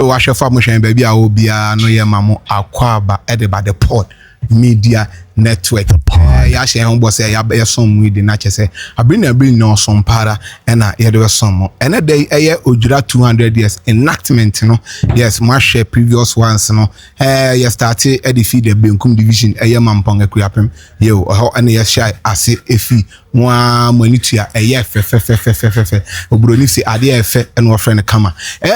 Washa Famushan baby I will be a no ya mamo Akuapem by the port media network. Ya she hombo say ya some with the nature say I bring no some para and ya do some and a day a ojura 200 years enactment no yes my share previous ones no ya started at the feed the Benkum division a mampong Akuapem yo and ya shy ase efi mwa monitua fe obroni say ade efe and our friend kama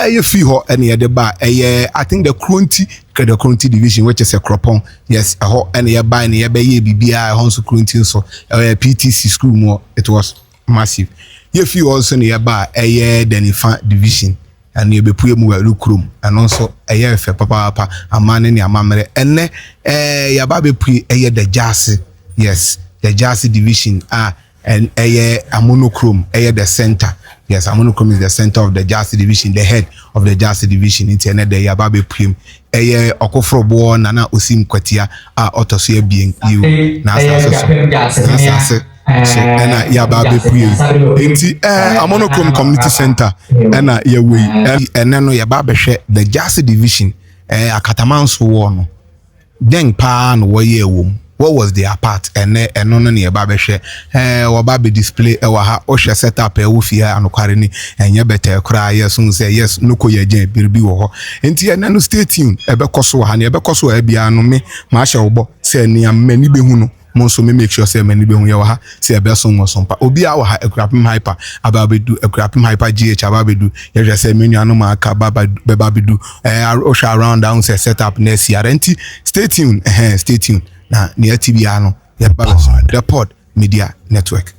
you fee ho and ya de ba I think the Kronti division which is a Akuapem yes and ya buy and ya be BBI Honsu Kronti so PTC school more it was massive. You feel also nearby a Denifa division and you be put mu lukrum and also a year for papa a man in your mamre and ya baby pre a the Jassy yes the Jassy division and a monochrome a the center. Yes, Amonochrome is the center of the Jassy division, the head of the Jassy division. Internet the Yababe Prim, a Okofro born, Nana Usim Kwatia, Otosia being you, Nasa, so and Yababe Prim. Amonochrome Community Center, and Yawe, and Nano Yababe share the Jassy division, a Cataman's war. Then pan warrior womb. What was their part and no near Babeshe or Baby display or Osha set up a woofia and Okarini and you better cry yes soon say yes no ko ye jen birbi wo enti no stay tuned ebekoso ha ne ebekoso ebia no me ma sha obo say ni amani behu no mo so me make sure say amani behu ye ha say ebeso mo so pa obi a wo ha Akuapem hyper ababedu Akuapem hyper gh ababedu ye say menu anu ma aka babedu Osha around down say set up next year enti stay tuned na near TBR no the pod media network.